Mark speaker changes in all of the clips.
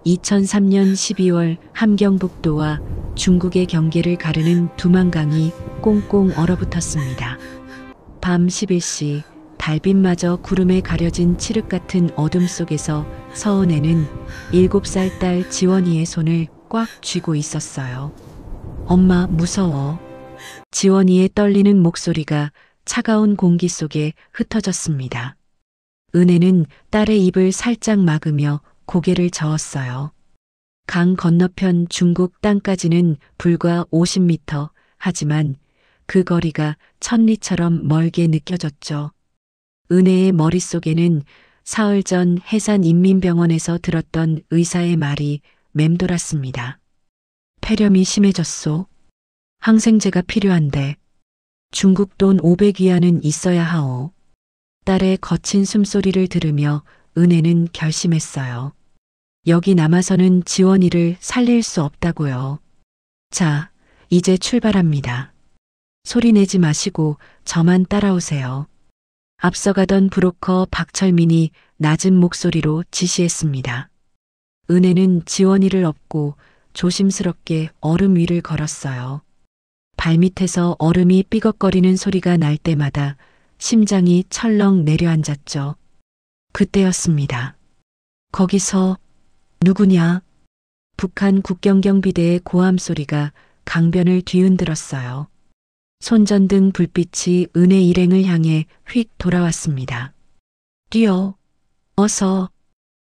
Speaker 1: 2003년 12월 함경북도와 중국의 경계를 가르는 두만강이 꽁꽁 얼어붙었습니다. 밤 11시 달빛마저 구름에 가려진 칠흑 같은 어둠 속에서 서은혜는 7살 딸 지원이의 손을 꽉 쥐고 있었어요. 엄마 무서워. 지원이의 떨리는 목소리가 차가운 공기 속에 흩어졌습니다. 은혜는 딸의 입을 살짝 막으며 고개를 저었어요. 강 건너편 중국 땅까지는 불과 50m, 하지만 그 거리가 천리처럼 멀게 느껴졌죠. 은혜의 머릿속에는 사흘 전 해산인민병원에서 들었던 의사의 말이 맴돌았습니다. 폐렴이 심해졌소. 항생제가 필요한데 중국 돈 500위안은 있어야 하오. 딸의 거친 숨소리를 들으며 은혜는 결심했어요. 여기 남아서는 지원이를 살릴 수 없다고요. 자, 이제 출발합니다. 소리 내지 마시고 저만 따라오세요. 앞서가던 브로커 박철민이 낮은 목소리로 지시했습니다. 은혜는 지원이를 업고 조심스럽게 얼음 위를 걸었어요. 발밑에서 얼음이 삐걱거리는 소리가 날 때마다 심장이 철렁 내려앉았죠. 그때였습니다. 거기서 누구냐? 북한 국경경비대의 고함 소리가 강변을 뒤흔들었어요. 손전등 불빛이 은혜 일행을 향해 휙 돌아왔습니다. 뛰어! 어서!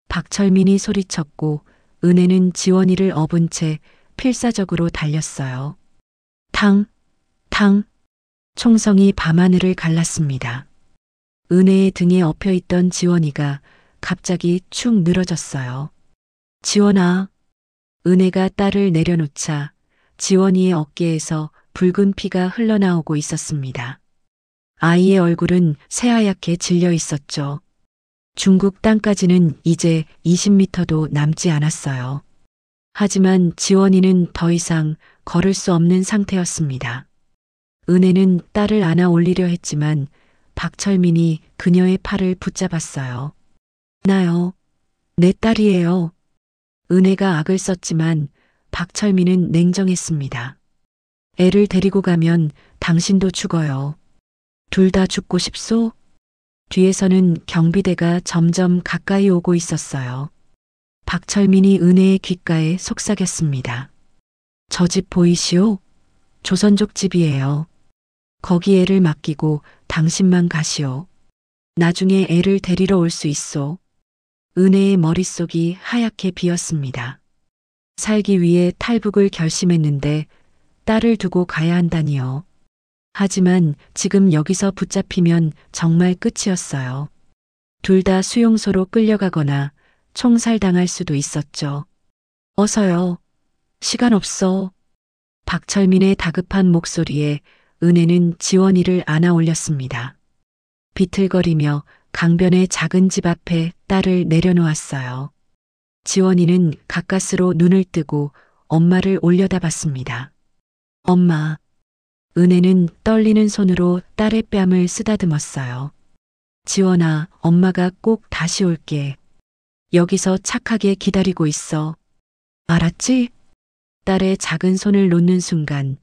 Speaker 1: 박철민이 소리쳤고 은혜는 지원이를 업은 채 필사적으로 달렸어요. 탕! 탕! 총성이 밤하늘을 갈랐습니다. 은혜의 등에 엎여있던 지원이가 갑자기 축 늘어졌어요. 지원아! 은혜가 딸을 내려놓자 지원이의 어깨에서 붉은 피가 흘러나오고 있었습니다. 아이의 얼굴은 새하얗게 질려 있었죠. 중국 땅까지는 이제 20m도 남지 않았어요. 하지만 지원이는 더 이상 걸을 수 없는 상태였습니다. 은혜는 딸을 안아 올리려 했지만 박철민이 그녀의 팔을 붙잡았어요. 나요. 내 딸이에요. 은혜가 악을 썼지만 박철민은 냉정했습니다. 애를 데리고 가면 당신도 죽어요. 둘 다 죽고 싶소? 뒤에서는 경비대가 점점 가까이 오고 있었어요. 박철민이 은혜의 귓가에 속삭였습니다. 저 집 보이시오? 조선족 집이에요. 거기 애를 맡기고 당신만 가시오. 나중에 애를 데리러 올 수 있소. 은혜의 머릿속이 하얗게 비었습니다. 살기 위해 탈북을 결심했는데 딸을 두고 가야 한다니요. 하지만 지금 여기서 붙잡히면 정말 끝이었어요. 둘 다 수용소로 끌려가거나 총살당할 수도 있었죠. 어서요. 시간 없어. 박철민의 다급한 목소리에 은혜는 지원이를 안아 올렸습니다. 비틀거리며 강변의 작은 집 앞에 딸을 내려놓았어요. 지원이는 가까스로 눈을 뜨고 엄마를 올려다봤습니다. 엄마. 은혜는 떨리는 손으로 딸의 뺨을 쓰다듬었어요. 지원아, 엄마가 꼭 다시 올게. 여기서 착하게 기다리고 있어. 알았지? 딸의 작은 손을 놓는 순간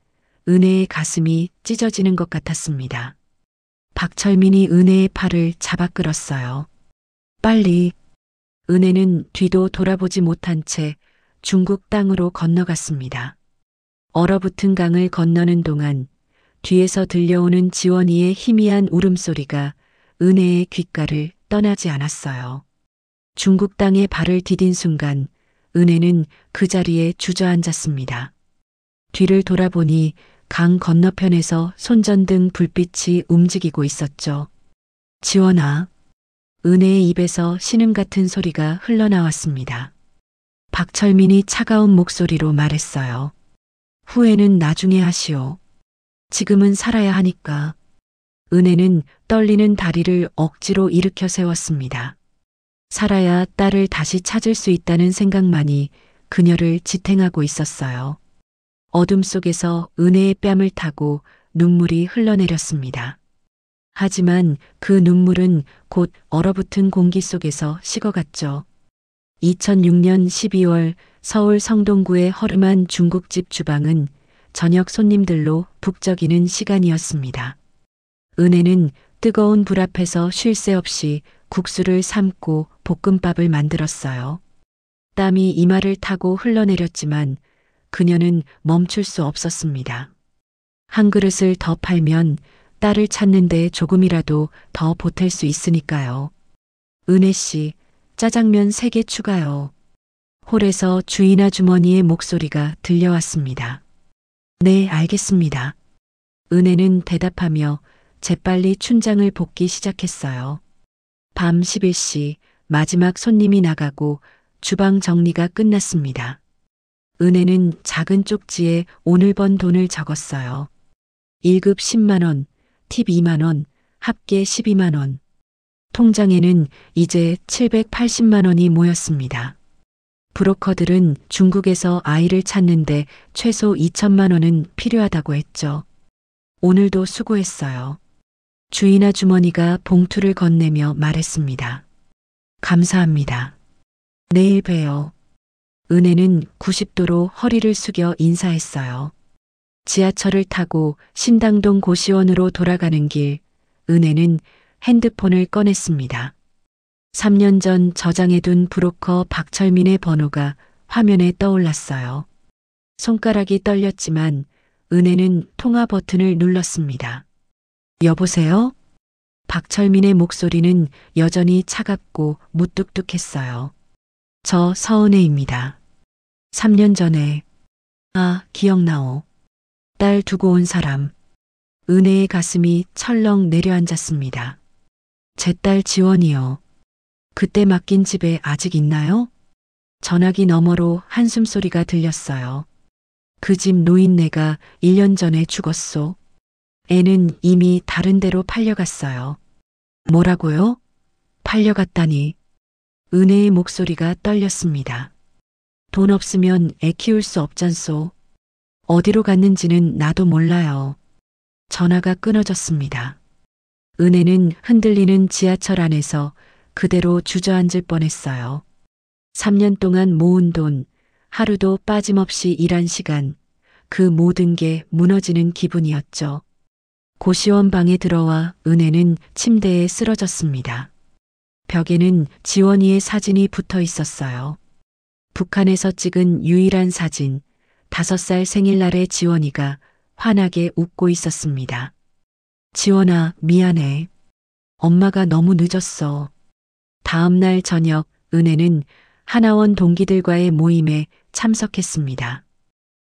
Speaker 1: 은혜의 가슴이 찢어지는 것 같았습니다. 박철민이 은혜의 팔을 잡아 끌었어요. 빨리. 은혜는 뒤도 돌아보지 못한 채 중국 땅으로 건너갔습니다. 얼어붙은 강을 건너는 동안 뒤에서 들려오는 지원이의 희미한 울음소리가 은혜의 귓가를 떠나지 않았어요. 중국 땅에 발을 디딘 순간 은혜는 그 자리에 주저앉았습니다. 뒤를 돌아보니 강 건너편에서 손전등 불빛이 움직이고 있었죠. 지원아. 은혜의 입에서 신음 같은 소리가 흘러나왔습니다. 박철민이 차가운 목소리로 말했어요. 후회는 나중에 하시오. 지금은 살아야 하니까. 은혜는 떨리는 다리를 억지로 일으켜 세웠습니다. 살아야 딸을 다시 찾을 수 있다는 생각만이 그녀를 지탱하고 있었어요. 어둠 속에서 은혜의 뺨을 타고 눈물이 흘러내렸습니다. 하지만 그 눈물은 곧 얼어붙은 공기 속에서 식어갔죠. 2006년 12월 서울 성동구의 허름한 중국집 주방은 저녁 손님들로 북적이는 시간이었습니다. 은혜는 뜨거운 불 앞에서 쉴 새 없이 국수를 삶고 볶음밥을 만들었어요. 땀이 이마를 타고 흘러내렸지만 그녀는 멈출 수 없었습니다. 한 그릇을 더 팔면 딸을 찾는데 조금이라도 더 보탤 수 있으니까요. 은혜 씨, 짜장면 3개 추가요. 홀에서 주인 아주머니의 목소리가 들려왔습니다. 네, 알겠습니다. 은혜는 대답하며 재빨리 춘장을 볶기 시작했어요. 밤 11시 마지막 손님이 나가고 주방 정리가 끝났습니다. 은혜는 작은 쪽지에 오늘 번 돈을 적었어요. 1급 10만 원, 팁 2만 원, 합계 12만 원. 통장에는 이제 780만 원이 모였습니다. 브로커들은 중국에서 아이를 찾는데 최소 2천만 원은 필요하다고 했죠. 오늘도 수고했어요. 주인 아주머니가 봉투를 건네며 말했습니다. 감사합니다. 내일 봬요. 은혜는 90도로 허리를 숙여 인사했어요. 지하철을 타고 신당동 고시원으로 돌아가는 길, 은혜는 핸드폰을 꺼냈습니다. 3년 전 저장해둔 브로커 박철민의 번호가 화면에 떠올랐어요. 손가락이 떨렸지만 은혜는 통화 버튼을 눌렀습니다. 여보세요? 박철민의 목소리는 여전히 차갑고 무뚝뚝했어요. 저 서은혜입니다. 3년 전에, 기억나오. 딸 두고 온 사람. 은혜의 가슴이 철렁 내려앉았습니다. 제 딸 지원이요. 그때 맡긴 집에 아직 있나요? 전화기 너머로 한숨소리가 들렸어요. 그 집 노인네가 1년 전에 죽었소. 애는 이미 다른 데로 팔려갔어요. 뭐라고요? 팔려갔다니. 은혜의 목소리가 떨렸습니다. 돈 없으면 애 키울 수 없잖소. 어디로 갔는지는 나도 몰라요. 전화가 끊어졌습니다. 은혜는 흔들리는 지하철 안에서 그대로 주저앉을 뻔했어요. 3년 동안 모은 돈, 하루도 빠짐없이 일한 시간, 그 모든 게 무너지는 기분이었죠. 고시원 방에 들어와 은혜는 침대에 쓰러졌습니다. 벽에는 지원이의 사진이 붙어 있었어요. 북한에서 찍은 유일한 사진, 5살 생일날의 지원이가 환하게 웃고 있었습니다. 지원아, 미안해. 엄마가 너무 늦었어. 다음 날 저녁 은혜는 하나원 동기들과의 모임에 참석했습니다.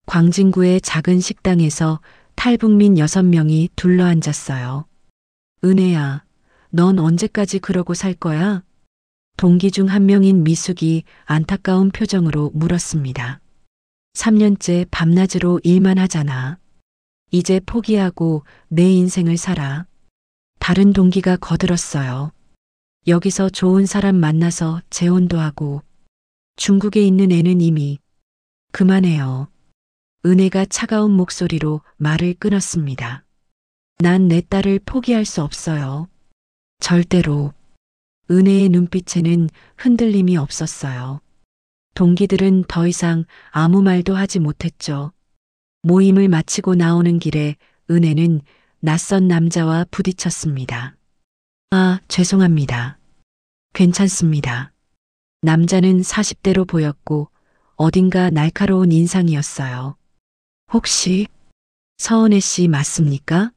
Speaker 1: 광진구의 작은 식당에서 탈북민 6명이 둘러앉았어요. 은혜야, 넌 언제까지 그러고 살 거야? 동기 중 한 명인 미숙이 안타까운 표정으로 물었습니다. 3년째 밤낮으로 일만 하잖아. 이제 포기하고 내 인생을 살아. 다른 동기가 거들었어요. 여기서 좋은 사람 만나서 재혼도 하고 중국에 있는 애는 이미. 그만해요. 은혜가 차가운 목소리로 말을 끊었습니다. 난 내 딸을 포기할 수 없어요. 절대로. 은혜의 눈빛에는 흔들림이 없었어요. 동기들은 더 이상 아무 말도 하지 못했죠. 모임을 마치고 나오는 길에 은혜는 낯선 남자와 부딪혔습니다. 죄송합니다. 괜찮습니다. 남자는 40대로 보였고 어딘가 날카로운 인상이었어요. 혹시 서은혜 씨 맞습니까?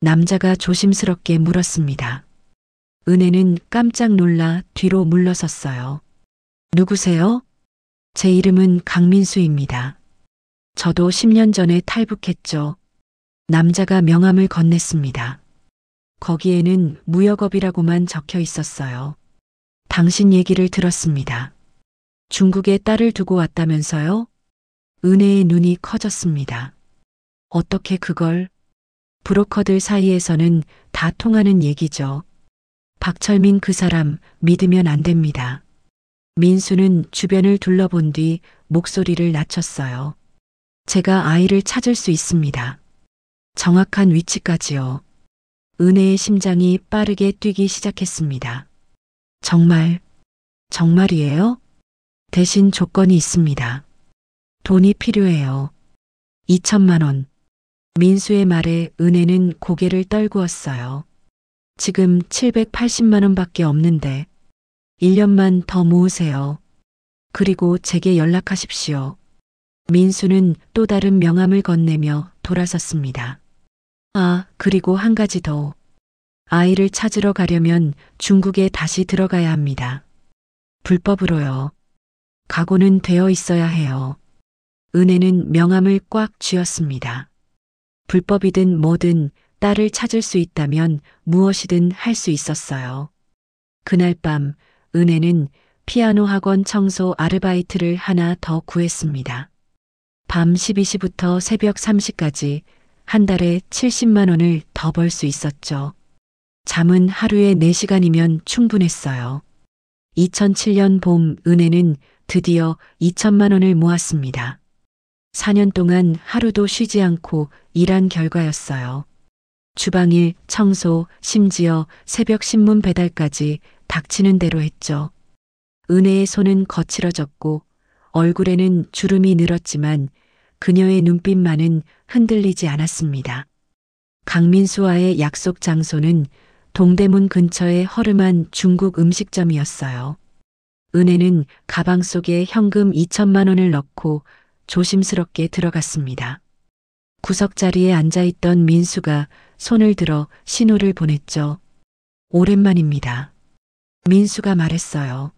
Speaker 1: 남자가 조심스럽게 물었습니다. 은혜는 깜짝 놀라 뒤로 물러섰어요. 누구세요? 제 이름은 강민수입니다. 저도 10년 전에 탈북했죠. 남자가 명함을 건넸습니다. 거기에는 무역업이라고만 적혀 있었어요. 당신 얘기를 들었습니다. 중국에 딸을 두고 왔다면서요? 은혜의 눈이 커졌습니다. 어떻게 그걸? 브로커들 사이에서는 다 통하는 얘기죠. 박철민 그 사람 믿으면 안 됩니다. 민수는 주변을 둘러본 뒤 목소리를 낮췄어요. 제가 아이를 찾을 수 있습니다. 정확한 위치까지요. 은혜의 심장이 빠르게 뛰기 시작했습니다. 정말이에요? 대신 조건이 있습니다. 돈이 필요해요. 2천만 원. 민수의 말에 은혜는 고개를 떨구었어요. 지금 780만 원밖에 없는데 1년만 더 모으세요. 그리고 제게 연락하십시오. 민수는 또 다른 명함을 건네며 돌아섰습니다. 아, 그리고 한 가지 더. 아이를 찾으러 가려면 중국에 다시 들어가야 합니다. 불법으로요. 각오는 되어 있어야 해요. 은혜는 명함을 꽉 쥐었습니다. 불법이든 뭐든 딸을 찾을 수 있다면 무엇이든 할 수 있었어요. 그날 밤 은혜는 피아노 학원 청소 아르바이트를 하나 더 구했습니다. 밤 12시부터 새벽 3시까지 한 달에 70만 원을 더 벌 수 있었죠. 잠은 하루에 4시간이면 충분했어요. 2007년 봄 은혜는 드디어 2천만 원을 모았습니다. 4년 동안 하루도 쉬지 않고 일한 결과였어요. 주방일, 청소, 심지어 새벽 신문 배달까지 닥치는 대로 했죠. 은혜의 손은 거칠어졌고 얼굴에는 주름이 늘었지만 그녀의 눈빛만은 흔들리지 않았습니다. 강민수와의 약속 장소는 동대문 근처의 허름한 중국 음식점이었어요. 은혜는 가방 속에 현금 2천만 원을 넣고 조심스럽게 들어갔습니다. 구석자리에 앉아있던 민수가 손을 들어 신호를 보냈죠. 오랜만입니다. 민수가 말했어요.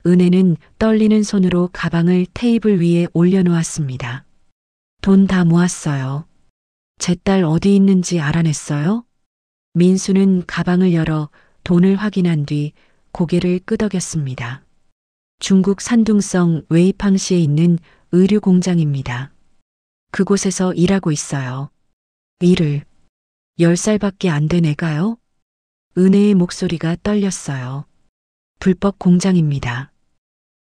Speaker 1: 은혜는 떨리는 손으로 가방을 테이블 위에 올려놓았습니다. 돈 다 모았어요. 제 딸 어디 있는지 알아냈어요? 민수는 가방을 열어 돈을 확인한 뒤 고개를 끄덕였습니다. 중국 산둥성 웨이팡시에 있는 의류 공장입니다. 그곳에서 일하고 있어요. 일을 10살밖에 안 된 애가요? 은혜의 목소리가 떨렸어요. 불법 공장입니다.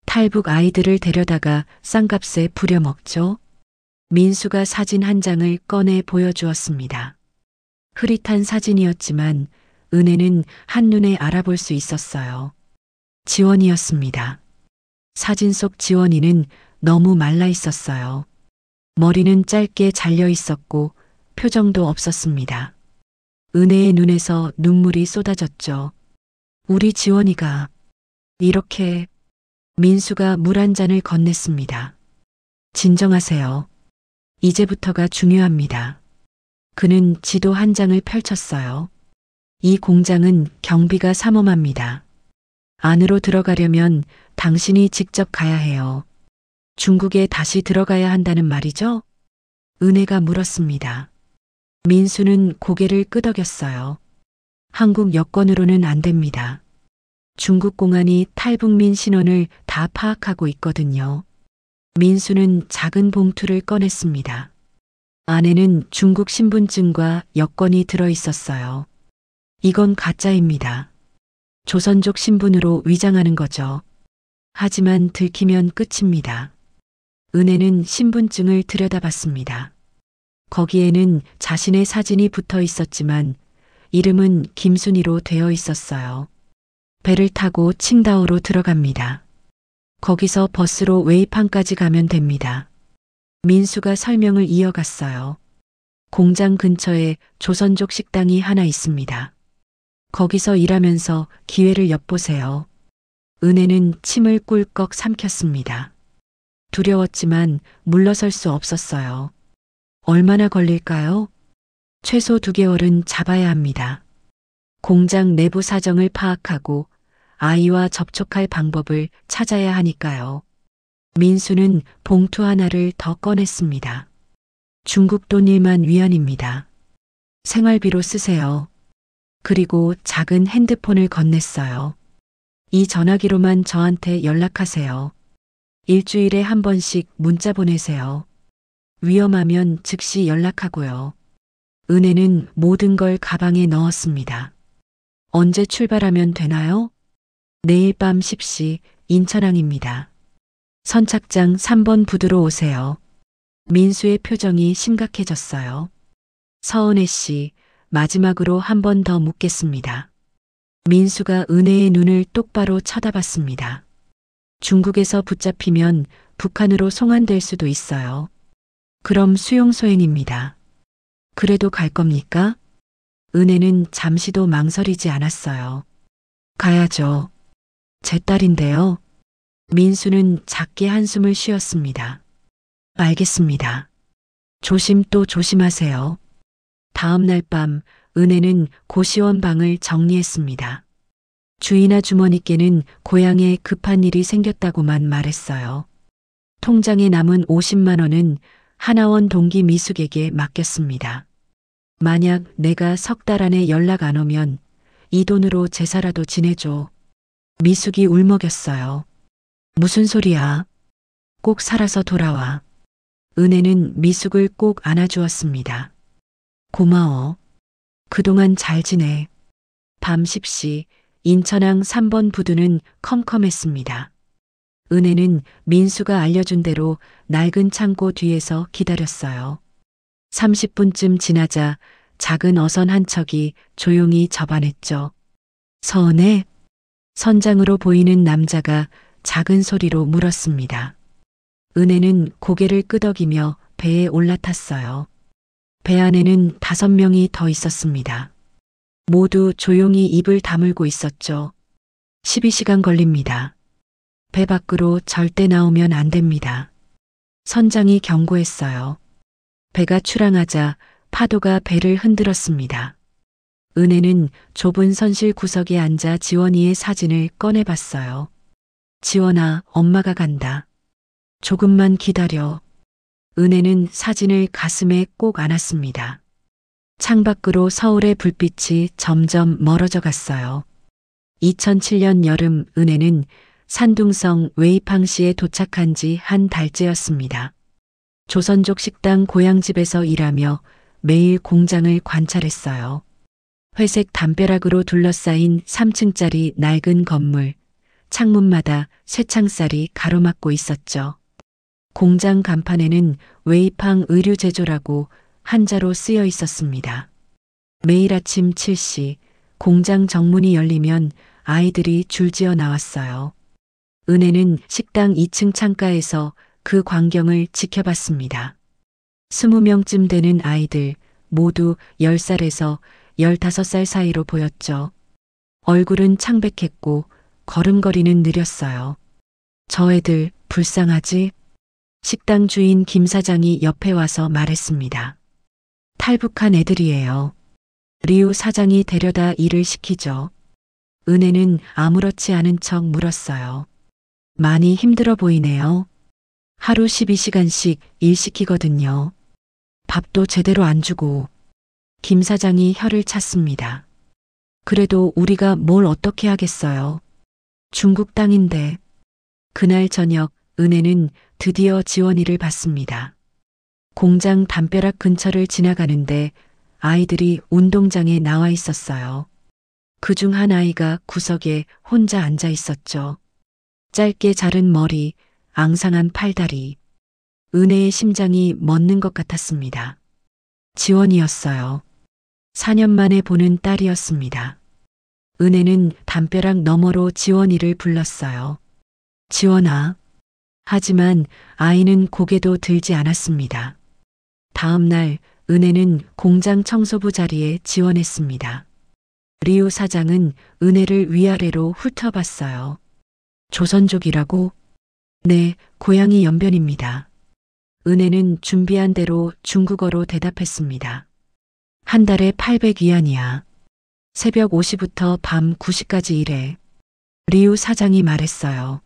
Speaker 1: 탈북 아이들을 데려다가 싼값에 부려먹죠. 민수가 사진 한 장을 꺼내 보여주었습니다. 흐릿한 사진이었지만 은혜는 한눈에 알아볼 수 있었어요. 지원이었습니다. 사진 속 지원이는 너무 말라 있었어요. 머리는 짧게 잘려 있었고 표정도 없었습니다. 은혜의 눈에서 눈물이 쏟아졌죠. 우리 지원이가 이렇게. 민수가 물 한 잔을 건넸습니다. 진정하세요. 이제부터가 중요합니다. 그는 지도 한 장을 펼쳤어요. 이 공장은 경비가 삼엄합니다. 안으로 들어가려면 당신이 직접 가야 해요. 중국에 다시 들어가야 한다는 말이죠? 은혜가 물었습니다. 민수는 고개를 끄덕였어요. 한국 여권으로는 안 됩니다. 중국 공안이 탈북민 신원을 다 파악하고 있거든요. 민수는 작은 봉투를 꺼냈습니다. 안에는 중국 신분증과 여권이 들어 있었어요. 이건 가짜입니다. 조선족 신분으로 위장하는 거죠. 하지만 들키면 끝입니다. 은혜는 신분증을 들여다봤습니다. 거기에는 자신의 사진이 붙어 있었지만 이름은 김순희로 되어 있었어요. 배를 타고 칭다오로 들어갑니다. 거기서 버스로 웨이팡까지 가면 됩니다. 민수가 설명을 이어갔어요. 공장 근처에 조선족 식당이 하나 있습니다. 거기서 일하면서 기회를 엿보세요. 은혜는 침을 꿀꺽 삼켰습니다. 두려웠지만 물러설 수 없었어요. 얼마나 걸릴까요? 최소 2개월은 잡아야 합니다. 공장 내부 사정을 파악하고 아이와 접촉할 방법을 찾아야 하니까요. 민수는 봉투 하나를 더 꺼냈습니다. 중국 돈 1만 위안입니다. 생활비로 쓰세요. 그리고 작은 핸드폰을 건넸어요. 이 전화기로만 저한테 연락하세요. 일주일에 한 번씩 문자 보내세요. 위험하면 즉시 연락하고요. 은혜는 모든 걸 가방에 넣었습니다. 언제 출발하면 되나요? 내일 밤 10시 인천항입니다. 선착장 3번 부두로 오세요. 민수의 표정이 심각해졌어요. 서은혜 씨, 마지막으로 한 번 더 묻겠습니다. 민수가 은혜의 눈을 똑바로 쳐다봤습니다. 중국에서 붙잡히면 북한으로 송환될 수도 있어요. 그럼 수용소행입니다. 그래도 갈 겁니까? 은혜는 잠시도 망설이지 않았어요. 가야죠. 제 딸인데요. 민수는 작게 한숨을 쉬었습니다. 알겠습니다. 조심 또 조심하세요. 다음 날 밤 은혜는 고시원 방을 정리했습니다. 주인아 주머니께는 고향에 급한 일이 생겼다고만 말했어요. 통장에 남은 50만 원은 하나원 동기 미숙에게 맡겼습니다. 만약 내가 석 달 안에 연락 안 오면 이 돈으로 제사라도 지내줘. 미숙이 울먹였어요. 무슨 소리야? 꼭 살아서 돌아와. 은혜는 미숙을 꼭 안아주었습니다. 고마워. 그동안 잘 지내. 밤 10시 인천항 3번 부두는 컴컴했습니다. 은혜는 민수가 알려준 대로 낡은 창고 뒤에서 기다렸어요. 30분쯤 지나자 작은 어선 한 척이 조용히 접안했죠. 서은혜? 선장으로 보이는 남자가 작은 소리로 물었습니다. 은혜는 고개를 끄덕이며 배에 올라탔어요. 배 안에는 5명이 더 있었습니다. 모두 조용히 입을 다물고 있었죠. 12시간 걸립니다. 배 밖으로 절대 나오면 안 됩니다. 선장이 경고했어요. 배가 출항하자 파도가 배를 흔들었습니다. 은혜는 좁은 선실 구석에 앉아 지원이의 사진을 꺼내봤어요. 지원아, 엄마가 간다. 조금만 기다려. 은혜는 사진을 가슴에 꼭 안았습니다. 창밖으로 서울의 불빛이 점점 멀어져 갔어요. 2007년 여름 은혜는 산둥성 웨이팡시에 도착한 지 한 달째였습니다. 조선족 식당 고향집에서 일하며 매일 공장을 관찰했어요. 회색 담벼락으로 둘러싸인 3층짜리 낡은 건물, 창문마다 쇠창살이 가로막고 있었죠. 공장 간판에는 웨이팡 의류제조라고 한자로 쓰여 있었습니다. 매일 아침 7시 공장 정문이 열리면 아이들이 줄지어 나왔어요. 은혜는 식당 2층 창가에서 그 광경을 지켜봤습니다. 20명쯤 되는 아이들 모두 10살에서 15살 사이로 보였죠. 얼굴은 창백했고 걸음걸이는 느렸어요. 저 애들 불쌍하지? 식당 주인 김 사장이 옆에 와서 말했습니다. 탈북한 애들이에요. 리우 사장이 데려다 일을 시키죠. 은혜는 아무렇지 않은 척 물었어요. 많이 힘들어 보이네요. 하루 12시간씩 일 시키거든요. 밥도 제대로 안 주고. 김 사장이 혀를 찼습니다. 그래도 우리가 뭘 어떻게 하겠어요. 중국 땅인데. 그날 저녁 은혜는 드디어 지원이를 받습니다. 공장 담벼락 근처를 지나가는데 아이들이 운동장에 나와 있었어요. 그중 한 아이가 구석에 혼자 앉아 있었죠. 짧게 자른 머리, 앙상한 팔다리. 은혜의 심장이 멎는 것 같았습니다. 지원이었어요. 4년 만에 보는 딸이었습니다. 은혜는 담벼락 너머로 지원이를 불렀어요. 지원아. 하지만 아이는 고개도 들지 않았습니다. 다음 날 은혜는 공장 청소부 자리에 지원했습니다. 리우 사장은 은혜를 위아래로 훑어봤어요. 조선족이라고? 네, 고향이 연변입니다. 은혜는 준비한 대로 중국어로 대답했습니다. 한 달에 800위안이야. 새벽 5시부터 밤 9시까지 일해. 리우 사장이 말했어요.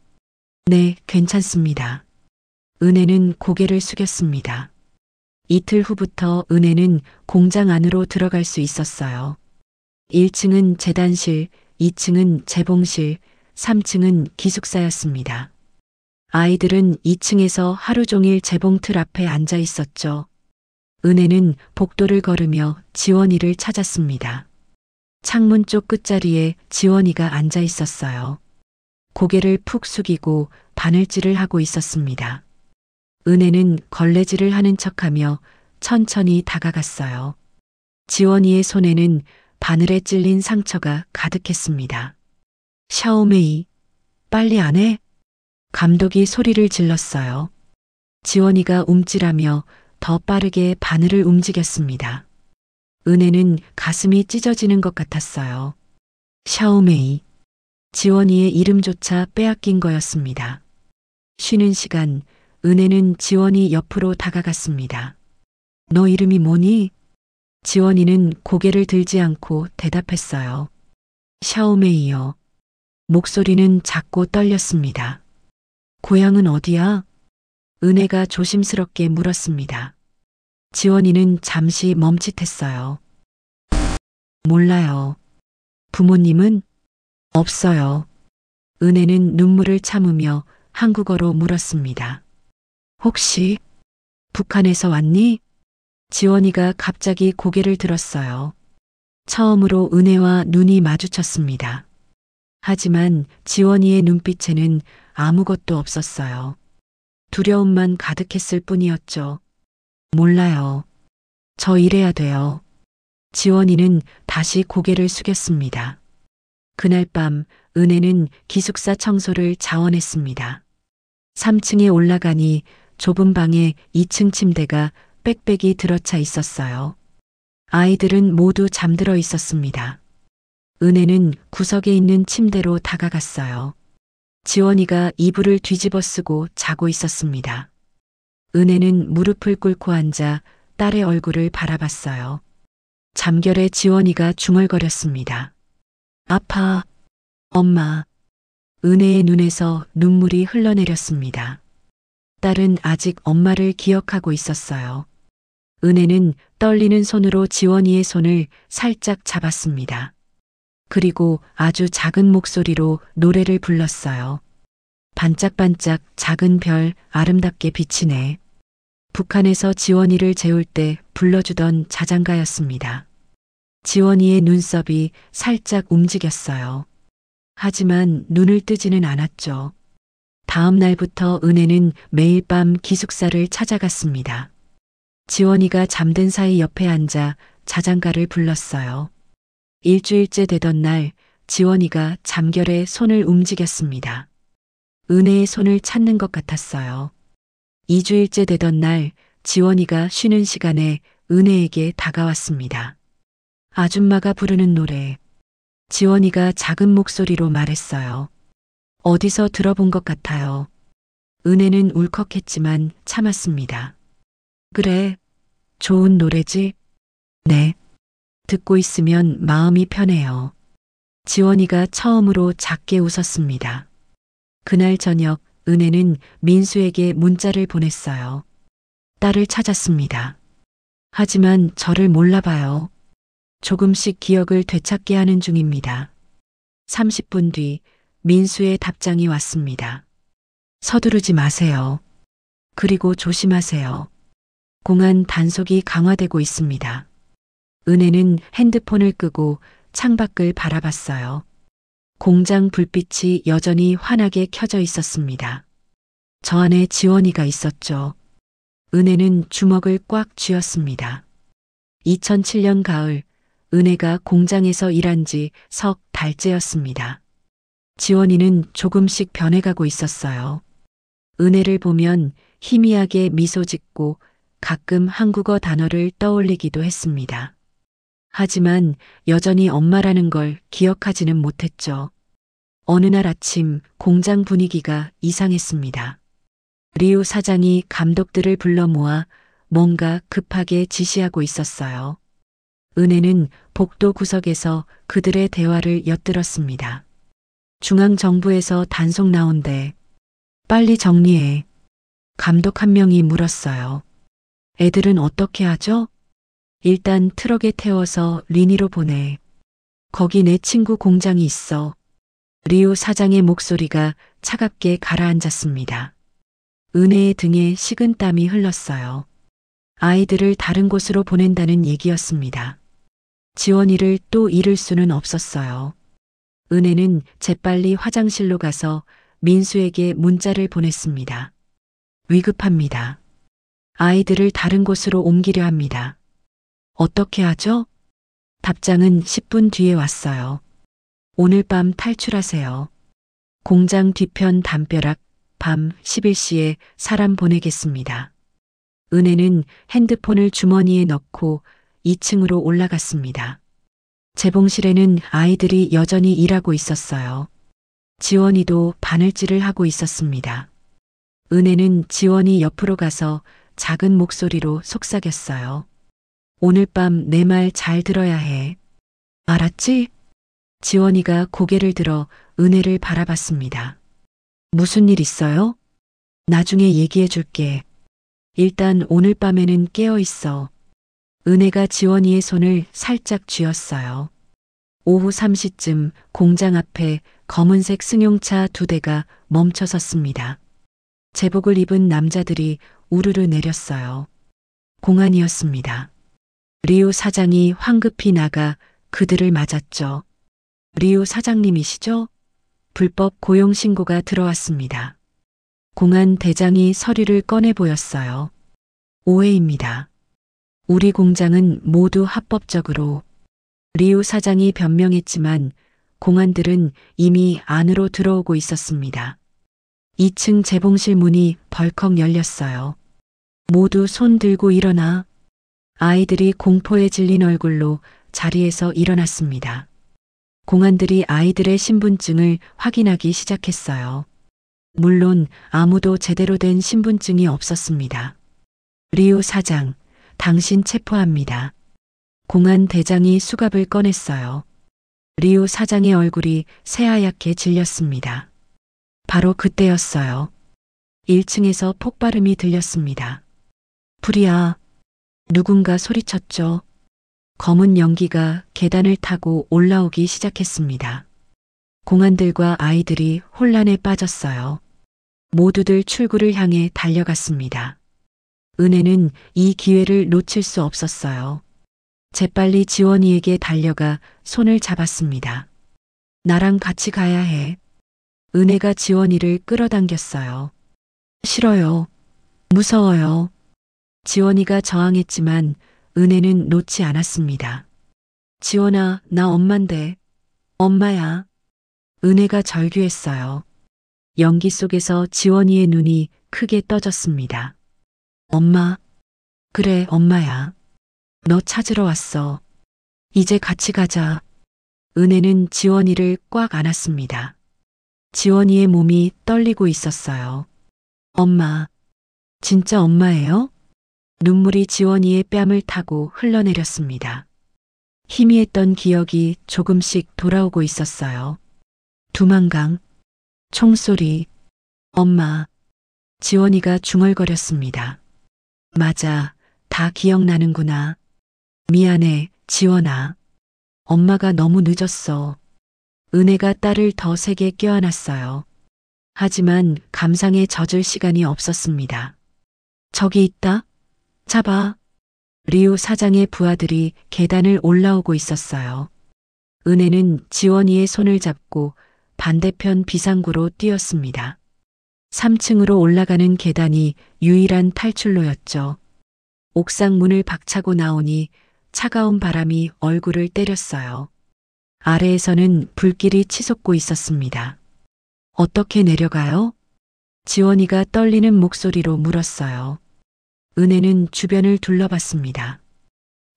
Speaker 1: 네, 괜찮습니다. 은혜는 고개를 숙였습니다. 이틀 후부터 은혜는 공장 안으로 들어갈 수 있었어요. 1층은 재단실, 2층은 재봉실, 3층은 기숙사였습니다. 아이들은 2층에서 하루 종일 재봉틀 앞에 앉아 있었죠. 은혜는 복도를 걸으며 지원이를 찾았습니다. 창문 쪽 끝자리에 지원이가 앉아 있었어요. 고개를 푹 숙이고 바늘질을 하고 있었습니다. 은혜는 걸레질을 하는 척하며 천천히 다가갔어요. 지원이의 손에는 바늘에 찔린 상처가 가득했습니다. 샤오메이, 빨리 안 해? 감독이 소리를 질렀어요. 지원이가 움찔하며 더 빠르게 바늘을 움직였습니다. 은혜는 가슴이 찢어지는 것 같았어요. 샤오메이. 지원이의 이름조차 빼앗긴 거였습니다. 쉬는 시간, 은혜는 지원이 옆으로 다가갔습니다. 너 이름이 뭐니? 지원이는 고개를 들지 않고 대답했어요. 샤오메이요. 목소리는 작고 떨렸습니다. 고향은 어디야? 은혜가 조심스럽게 물었습니다. 지원이는 잠시 멈칫했어요. 몰라요. 부모님은? 없어요. 은혜는 눈물을 참으며 한국어로 물었습니다. 혹시 북한에서 왔니? 지원이가 갑자기 고개를 들었어요. 처음으로 은혜와 눈이 마주쳤습니다. 하지만 지원이의 눈빛에는 아무것도 없었어요. 두려움만 가득했을 뿐이었죠. 몰라요. 저 일해야 돼요. 지원이는 다시 고개를 숙였습니다. 그날 밤 은혜는 기숙사 청소를 자원했습니다. 3층에 올라가니 좁은 방에 2층 침대가 빽빽이 들어차 있었어요. 아이들은 모두 잠들어 있었습니다. 은혜는 구석에 있는 침대로 다가갔어요. 지원이가 이불을 뒤집어 쓰고 자고 있었습니다. 은혜는 무릎을 꿇고 앉아 딸의 얼굴을 바라봤어요. 잠결에 지원이가 중얼거렸습니다. 아파. 엄마. 은혜의 눈에서 눈물이 흘러내렸습니다. 딸은 아직 엄마를 기억하고 있었어요. 은혜는 떨리는 손으로 지원이의 손을 살짝 잡았습니다. 그리고 아주 작은 목소리로 노래를 불렀어요. 반짝반짝 작은 별 아름답게 비치네. 북한에서 지원이를 재울 때 불러주던 자장가였습니다. 지원이의 눈썹이 살짝 움직였어요. 하지만 눈을 뜨지는 않았죠. 다음 날부터 은혜는 매일 밤 기숙사를 찾아갔습니다. 지원이가 잠든 사이 옆에 앉아 자장가를 불렀어요. 일주일째 되던 날 지원이가 잠결에 손을 움직였습니다. 은혜의 손을 찾는 것 같았어요. 2주일째 되던 날 지원이가 쉬는 시간에 은혜에게 다가왔습니다. 아줌마가 부르는 노래. 지원이가 작은 목소리로 말했어요. 어디서 들어본 것 같아요. 은혜는 울컥했지만 참았습니다. 그래, 좋은 노래지? 네. 듣고 있으면 마음이 편해요. 지원이가 처음으로 작게 웃었습니다. 그날 저녁 은혜는 민수에게 문자를 보냈어요. 딸을 찾았습니다. 하지만 저를 몰라봐요. 조금씩 기억을 되찾게 하는 중입니다. 30분 뒤 민수의 답장이 왔습니다. 서두르지 마세요. 그리고 조심하세요. 공안 단속이 강화되고 있습니다. 은혜는 핸드폰을 끄고 창밖을 바라봤어요. 공장 불빛이 여전히 환하게 켜져 있었습니다. 저 안에 지원이가 있었죠. 은혜는 주먹을 꽉 쥐었습니다. 2007년 가을, 은혜가 공장에서 일한 지 석 달째였습니다. 지원이는 조금씩 변해가고 있었어요. 은혜를 보면 희미하게 미소 짓고 가끔 한국어 단어를 떠올리기도 했습니다. 하지만 여전히 엄마라는 걸 기억하지는 못했죠. 어느 날 아침 공장 분위기가 이상했습니다. 리우 사장이 감독들을 불러 모아 뭔가 급하게 지시하고 있었어요. 은혜는 복도 구석에서 그들의 대화를 엿들었습니다. 중앙정부에서 단속 나온대. 빨리 정리해. 감독 한 명이 물었어요. 애들은 어떻게 하죠? 일단 트럭에 태워서 리니로 보내. 거기 내 친구 공장이 있어. 리우 사장의 목소리가 차갑게 가라앉았습니다. 은혜의 등에 식은땀이 흘렀어요. 아이들을 다른 곳으로 보낸다는 얘기였습니다. 지원이를 또 잃을 수는 없었어요. 은혜는 재빨리 화장실로 가서 민수에게 문자를 보냈습니다. 위급합니다. 아이들을 다른 곳으로 옮기려 합니다. 어떻게 하죠? 답장은 10분 뒤에 왔어요. 오늘 밤 탈출하세요. 공장 뒤편 담벼락 밤 11시에 사람 보내겠습니다. 은혜는 핸드폰을 주머니에 넣고 2층으로 올라갔습니다. 재봉실에는 아이들이 여전히 일하고 있었어요. 지원이도 바늘질을 하고 있었습니다. 은혜는 지원이 옆으로 가서 작은 목소리로 속삭였어요. 오늘 밤 내 말 잘 들어야 해. 알았지? 지원이가 고개를 들어 은혜를 바라봤습니다. 무슨 일 있어요? 나중에 얘기해 줄게. 일단 오늘 밤에는 깨어 있어. 은혜가 지원이의 손을 살짝 쥐었어요. 오후 3시쯤 공장 앞에 검은색 승용차 2대가 멈춰 섰습니다. 제복을 입은 남자들이 우르르 내렸어요. 공안이었습니다. 리우 사장이 황급히 나가 그들을 맞았죠. 리우 사장님이시죠? 불법 고용 신고가 들어왔습니다. 공안 대장이 서류를 꺼내 보였어요. 오해입니다. 우리 공장은 모두 합법적으로. 리우 사장이 변명했지만 공안들은 이미 안으로 들어오고 있었습니다. 2층 재봉실 문이 벌컥 열렸어요. 모두 손 들고 일어나. 아이들이 공포에 질린 얼굴로 자리에서 일어났습니다. 공안들이 아이들의 신분증을 확인하기 시작했어요. 물론 아무도 제대로 된 신분증이 없었습니다. 리우 사장, 당신 체포합니다. 공안 대장이 수갑을 꺼냈어요. 리우 사장의 얼굴이 새하얗게 질렸습니다. 바로 그때였어요. 1층에서 폭발음이 들렸습니다. 불이야. 누군가 소리쳤죠. 검은 연기가 계단을 타고 올라오기 시작했습니다. 공안들과 아이들이 혼란에 빠졌어요. 모두들 출구를 향해 달려갔습니다. 은혜는 이 기회를 놓칠 수 없었어요. 재빨리 지원이에게 달려가 손을 잡았습니다. 나랑 같이 가야 해. 은혜가 지원이를 끌어당겼어요. 싫어요. 무서워요. 지원이가 저항했지만 은혜는 놓지 않았습니다. 지원아, 나 엄만데. 엄마야. 은혜가 절규했어요. 연기 속에서 지원이의 눈이 크게 떠졌습니다. 엄마. 그래, 엄마야. 너 찾으러 왔어. 이제 같이 가자. 은혜는 지원이를 꽉 안았습니다. 지원이의 몸이 떨리고 있었어요. 엄마. 진짜 엄마예요? 눈물이 지원이의 뺨을 타고 흘러내렸습니다. 희미했던 기억이 조금씩 돌아오고 있었어요. 두만강, 총소리, 엄마. 지원이가 중얼거렸습니다. 맞아, 다 기억나는구나. 미안해, 지원아. 엄마가 너무 늦었어. 은혜가 딸을 더 세게 껴안았어요. 하지만 감상에 젖을 시간이 없었습니다. 저기 있다. 잡아. 리우 사장의 부하들이 계단을 올라오고 있었어요. 은혜는 지원이의 손을 잡고 반대편 비상구로 뛰었습니다. 3층으로 올라가는 계단이 유일한 탈출로였죠. 옥상 문을 박차고 나오니 차가운 바람이 얼굴을 때렸어요. 아래에서는 불길이 치솟고 있었습니다. 어떻게 내려가요? 지원이가 떨리는 목소리로 물었어요. 은혜는 주변을 둘러봤습니다.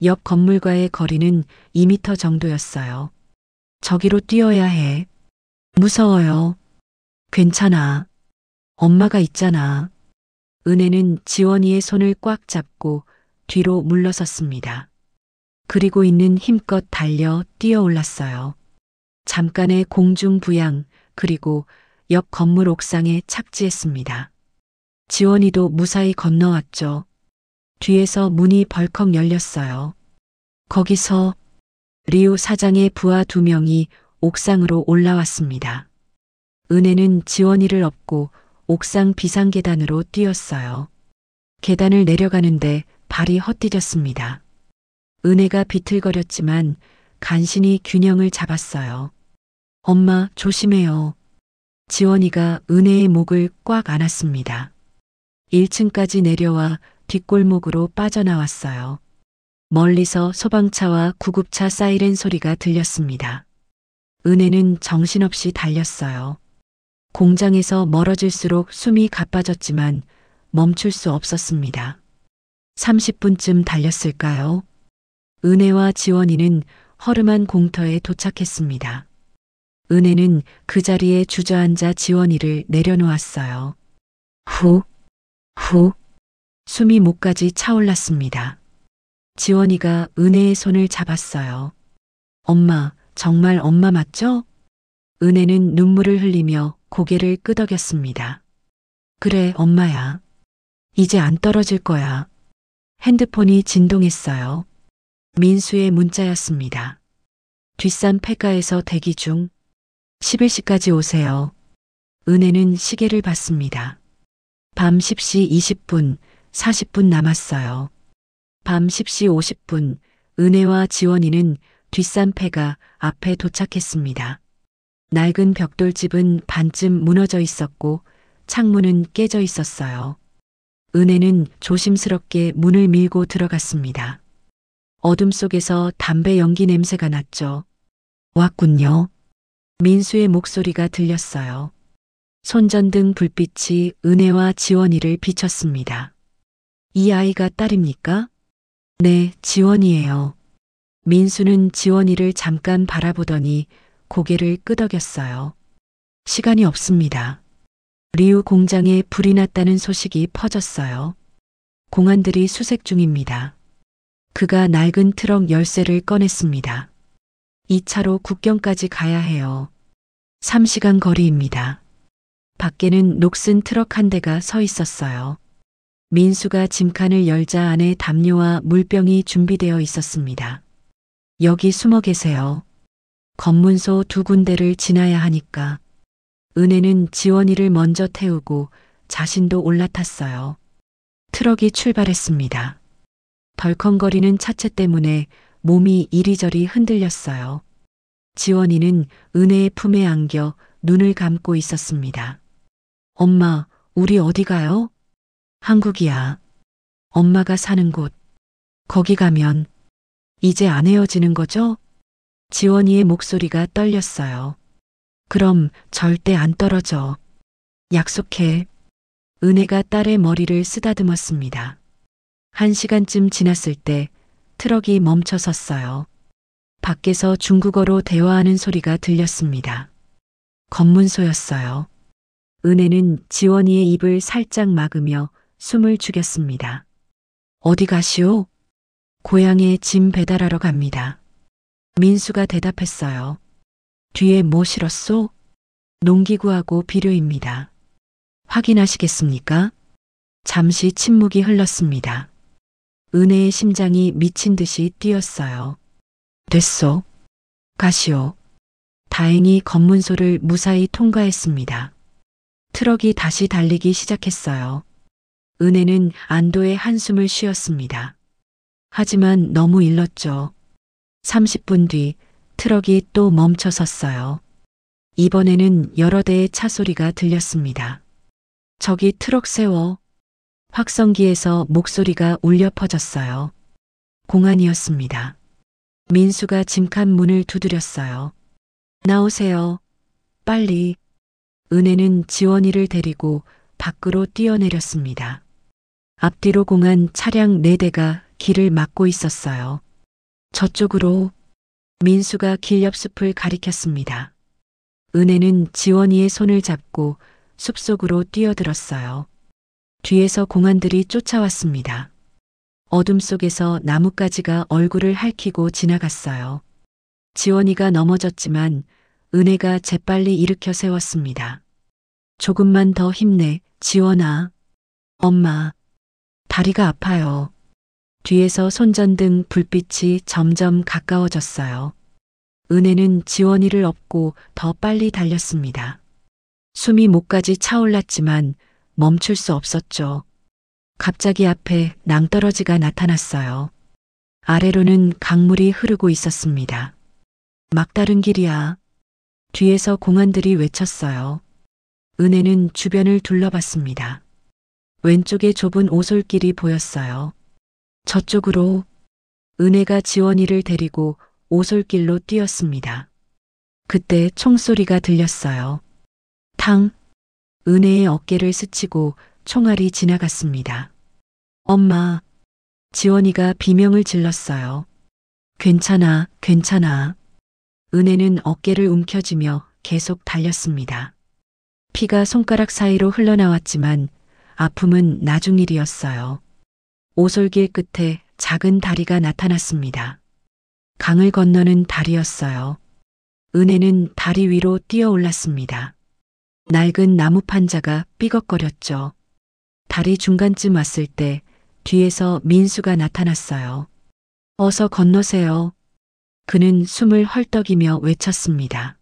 Speaker 1: 옆 건물과의 거리는 2m 정도였어요. 저기로 뛰어야 해. 무서워요. 괜찮아. 엄마가 있잖아. 은혜는 지원이의 손을 꽉 잡고 뒤로 물러섰습니다. 그리고 있는 힘껏 달려 뛰어올랐어요. 잠깐의 공중 부양, 그리고 옆 건물 옥상에 착지했습니다. 지원이도 무사히 건너왔죠. 뒤에서 문이 벌컥 열렸어요. 거기서 리우 사장의 부하 2명이 옥상으로 올라왔습니다. 은혜는 지원이를 업고 옥상 비상계단으로 뛰었어요. 계단을 내려가는데 발이 헛디뎠습니다. 은혜가 비틀거렸지만 간신히 균형을 잡았어요. 엄마, 조심해요. 지원이가 은혜의 목을 꽉 안았습니다. 1층까지 내려와 뒷골목으로 빠져나왔어요. 멀리서 소방차와 구급차 사이렌 소리가 들렸습니다. 은혜는 정신없이 달렸어요. 공장에서 멀어질수록 숨이 가빠졌지만 멈출 수 없었습니다. 30분쯤 달렸을까요? 은혜와 지원이는 허름한 공터에 도착했습니다. 은혜는 그 자리에 주저앉아 지원이를 내려놓았어요. 후, 후, 숨이 목까지 차올랐습니다. 지원이가 은혜의 손을 잡았어요. 엄마, 정말 엄마 맞죠? 은혜는 눈물을 흘리며 고개를 끄덕였습니다. 그래, 엄마야. 이제 안 떨어질 거야. 핸드폰이 진동했어요. 민수의 문자였습니다. 뒷산 폐가에서 대기 중. 11시까지 오세요. 은혜는 시계를 봤습니다. 밤 10시 20분, 40분 남았어요. 밤 10시 50분, 은혜와 지원이는 뒷산 폐가 앞에 도착했습니다. 낡은 벽돌집은 반쯤 무너져 있었고 창문은 깨져 있었어요. 은혜는 조심스럽게 문을 밀고 들어갔습니다. 어둠 속에서 담배 연기 냄새가 났죠. 왔군요. 민수의 목소리가 들렸어요. 손전등 불빛이 은혜와 지원이를 비췄습니다. 이 아이가 딸입니까? 네, 지원이에요. 민수는 지원이를 잠깐 바라보더니 고개를 끄덕였어요. 시간이 없습니다. 리우 공장에 불이 났다는 소식이 퍼졌어요. 공안들이 수색 중입니다. 그가 낡은 트럭 열쇠를 꺼냈습니다. 이 차로 국경까지 가야 해요. 3시간 거리입니다. 밖에는 녹슨 트럭 한 대가 서 있었어요. 민수가 짐칸을 열자 안에 담요와 물병이 준비되어 있었습니다. 여기 숨어 계세요. 검문소 2군데를 지나야 하니까. 은혜는 지원이를 먼저 태우고 자신도 올라탔어요. 트럭이 출발했습니다. 덜컹거리는 차체 때문에 몸이 이리저리 흔들렸어요. 지원이는 은혜의 품에 안겨 눈을 감고 있었습니다. 엄마, 우리 어디 가요? 한국이야. 엄마가 사는 곳. 거기 가면 이제 안 헤어지는 거죠? 지원이의 목소리가 떨렸어요. 그럼 절대 안 떨어져. 약속해. 은혜가 딸의 머리를 쓰다듬었습니다. 1시간쯤 지났을 때 트럭이 멈춰 섰어요. 밖에서 중국어로 대화하는 소리가 들렸습니다. 검문소였어요. 은혜는 지원이의 입을 살짝 막으며 숨을 죽였습니다. 어디 가시오? 고향에 짐 배달하러 갑니다. 민수가 대답했어요. 뒤에 뭐 실었소? 농기구하고 비료입니다. 확인하시겠습니까? 잠시 침묵이 흘렀습니다. 은혜의 심장이 미친 듯이 뛰었어요. 됐소. 가시오. 다행히 검문소를 무사히 통과했습니다. 트럭이 다시 달리기 시작했어요. 은혜는 안도의 한숨을 쉬었습니다. 하지만 너무 일렀죠. 30분 뒤 트럭이 또 멈춰 섰어요. 이번에는 여러 대의 차 소리가 들렸습니다. 저기 트럭 세워. 확성기에서 목소리가 울려 퍼졌어요. 공안이었습니다. 민수가 짐칸 문을 두드렸어요. 나오세요. 빨리. 은혜는 지원이를 데리고 밖으로 뛰어내렸습니다. 앞뒤로 공안 차량 4대가 길을 막고 있었어요. 저쪽으로. 민수가 길 옆 숲을 가리켰습니다. 은혜는 지원이의 손을 잡고 숲속으로 뛰어들었어요. 뒤에서 공안들이 쫓아왔습니다. 어둠 속에서 나뭇가지가 얼굴을 핥히고 지나갔어요. 지원이가 넘어졌지만 은혜가 재빨리 일으켜 세웠습니다. 조금만 더 힘내, 지원아. 엄마, 다리가 아파요. 뒤에서 손전등 불빛이 점점 가까워졌어요. 은혜는 지원이를 업고 더 빨리 달렸습니다. 숨이 목까지 차올랐지만 멈출 수 없었죠. 갑자기 앞에 낭떠러지가 나타났어요. 아래로는 강물이 흐르고 있었습니다. 막다른 길이야. 뒤에서 공안들이 외쳤어요. 은혜는 주변을 둘러봤습니다. 왼쪽에 좁은 오솔길이 보였어요. 저쪽으로. 은혜가 지원이를 데리고 오솔길로 뛰었습니다. 그때 총소리가 들렸어요. 탕, 은혜의 어깨를 스치고 총알이 지나갔습니다. 엄마, 지원이가 비명을 질렀어요. 괜찮아, 괜찮아. 은혜는 어깨를 움켜쥐며 계속 달렸습니다. 피가 손가락 사이로 흘러나왔지만 아픔은 나중 일이었어요. 오솔길 끝에 작은 다리가 나타났습니다. 강을 건너는 다리였어요. 은혜는 다리 위로 뛰어 올랐습니다. 낡은 나무 판자가 삐걱거렸죠. 다리 중간쯤 왔을 때 뒤에서 민수가 나타났어요. 어서 건너세요. 그는 숨을 헐떡이며 외쳤습니다.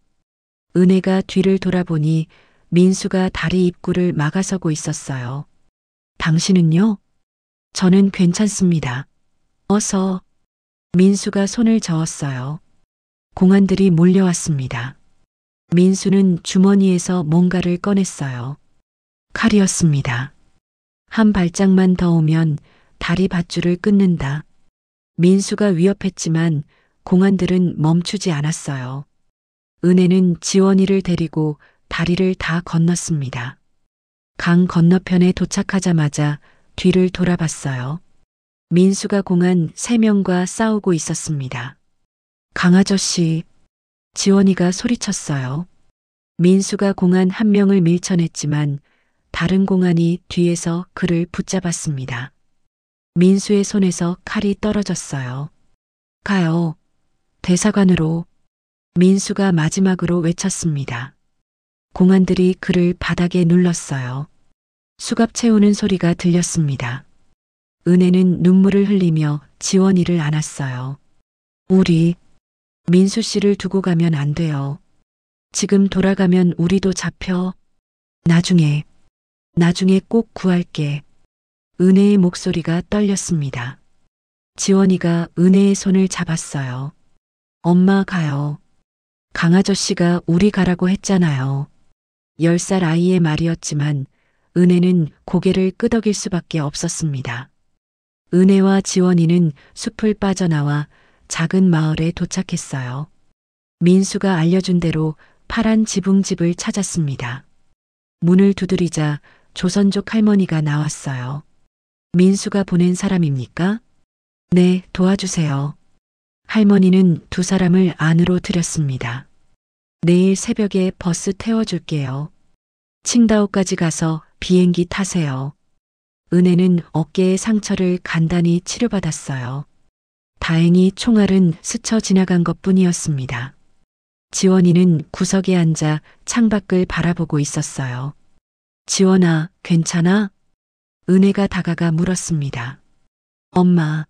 Speaker 1: 은혜가 뒤를 돌아보니 민수가 다리 입구를 막아서고 있었어요. 당신은요? 저는 괜찮습니다. 어서. 민수가 손을 저었어요. 공안들이 몰려왔습니다. 민수는 주머니에서 뭔가를 꺼냈어요. 칼이었습니다. 한 발짝만 더 오면 다리 밧줄을 끊는다. 민수가 위협했지만 공안들은 멈추지 않았어요. 은혜는 지원이를 데리고 다리를 다 건넜습니다. 강 건너편에 도착하자마자 뒤를 돌아봤어요. 민수가 공안 3명과 싸우고 있었습니다. 강아저씨, 지원이가 소리쳤어요. 민수가 공안 1명을 밀쳐냈지만 다른 공안이 뒤에서 그를 붙잡았습니다. 민수의 손에서 칼이 떨어졌어요. 가요. 대사관으로. 민수가 마지막으로 외쳤습니다. 공안들이 그를 바닥에 눌렀어요. 수갑 채우는 소리가 들렸습니다. 은혜는 눈물을 흘리며 지원이를 안았어요. 우리 민수 씨를 두고 가면 안 돼요. 지금 돌아가면 우리도 잡혀. 나중에 꼭 구할게. 은혜의 목소리가 떨렸습니다. 지원이가 은혜의 손을 잡았어요. 엄마 가요. 강아저씨가 우리 가라고 했잖아요. 10살 아이의 말이었지만 은혜는 고개를 끄덕일 수밖에 없었습니다. 은혜와 지원이는 숲을 빠져나와 작은 마을에 도착했어요. 민수가 알려준 대로 파란 지붕집을 찾았습니다. 문을 두드리자 조선족 할머니가 나왔어요. 민수가 보낸 사람입니까? 네, 도와주세요. 할머니는 2사람을 안으로 들였습니다. 내일 새벽에 버스 태워줄게요. 칭다오까지 가서 비행기 타세요. 은혜는 어깨의 상처를 간단히 치료받았어요. 다행히 총알은 스쳐 지나간 것뿐이었습니다. 지원이는 구석에 앉아 창밖을 바라보고 있었어요. 지원아, 괜찮아? 은혜가 다가가 물었습니다. 엄마,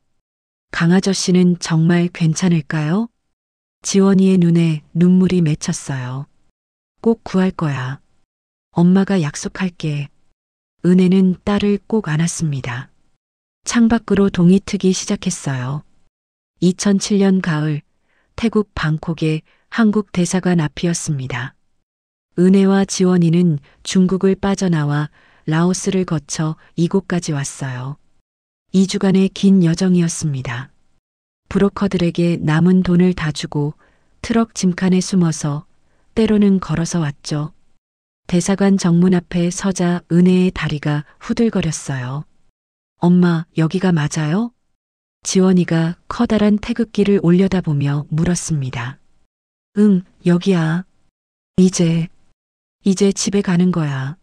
Speaker 1: 강아저씨는 정말 괜찮을까요? 지원이의 눈에 눈물이 맺혔어요. 꼭 구할 거야. 엄마가 약속할게. 은혜는 딸을 꼭 안았습니다. 창밖으로 동이 트기 시작했어요. 2007년 가을, 태국 방콕의 한국 대사관 앞이었습니다. 은혜와 지원이는 중국을 빠져나와 라오스를 거쳐 이곳까지 왔어요. 2주간의 긴 여정이었습니다. 브로커들에게 남은 돈을 다 주고 트럭 짐칸에 숨어서 때로는 걸어서 왔죠. 대사관 정문 앞에 서자 은혜의 다리가 후들거렸어요. 엄마, 여기가 맞아요? 지원이가 커다란 태극기를 올려다보며 물었습니다. 응, 여기야. 이제 집에 가는 거야.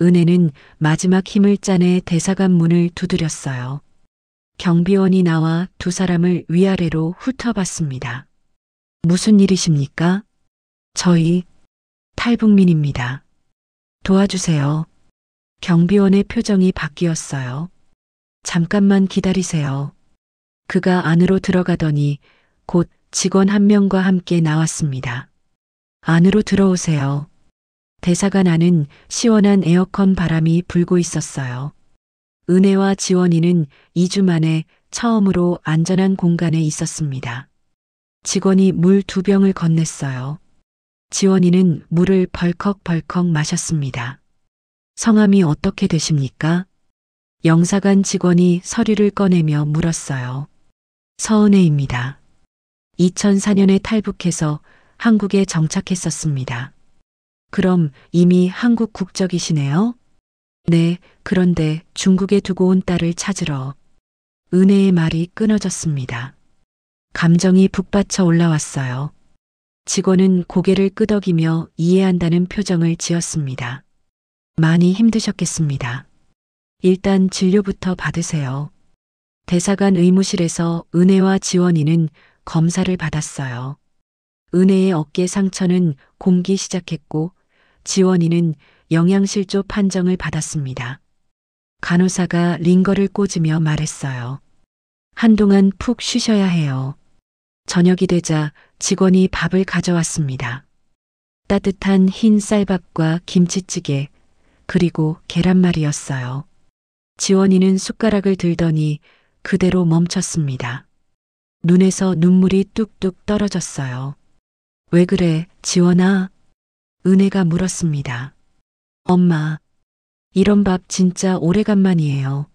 Speaker 1: 은혜는 마지막 힘을 짜내 대사관 문을 두드렸어요. 경비원이 나와 2사람을 위아래로 훑어봤습니다. 무슨 일이십니까? 저희 탈북민입니다. 도와주세요. 경비원의 표정이 바뀌었어요. 잠깐만 기다리세요. 그가 안으로 들어가더니 곧 직원 1명과 함께 나왔습니다. 안으로 들어오세요. 대사관 안은 시원한 에어컨 바람이 불고 있었어요. 은혜와 지원이는 2주 만에 처음으로 안전한 공간에 있었습니다. 직원이 물 2병을 건넸어요. 지원이는 물을 벌컥벌컥 마셨습니다. 성함이 어떻게 되십니까? 영사관 직원이 서류를 꺼내며 물었어요. 서은혜입니다. 2004년에 탈북해서 한국에 정착했었습니다. 그럼 이미 한국 국적이시네요? 네, 그런데 중국에 두고 온 딸을 찾으러. 은혜의 말이 끊어졌습니다. 감정이 북받쳐 올라왔어요. 직원은 고개를 끄덕이며 이해한다는 표정을 지었습니다. 많이 힘드셨겠습니다. 일단 진료부터 받으세요. 대사관 의무실에서 은혜와 지원이는 검사를 받았어요. 은혜의 어깨 상처는 곪기 시작했고 지원이는 영양실조 판정을 받았습니다. 간호사가 링거를 꽂으며 말했어요. 한동안 푹 쉬셔야 해요. 저녁이 되자 직원이 밥을 가져왔습니다. 따뜻한 흰 쌀밥과 김치찌개, 그리고 계란말이였어요. 지원이는 숟가락을 들더니 그대로 멈췄습니다. 눈에서 눈물이 뚝뚝 떨어졌어요. 왜 그래, 지원아? 은혜가 물었습니다. 엄마, 이런 밥 진짜 오래간만이에요.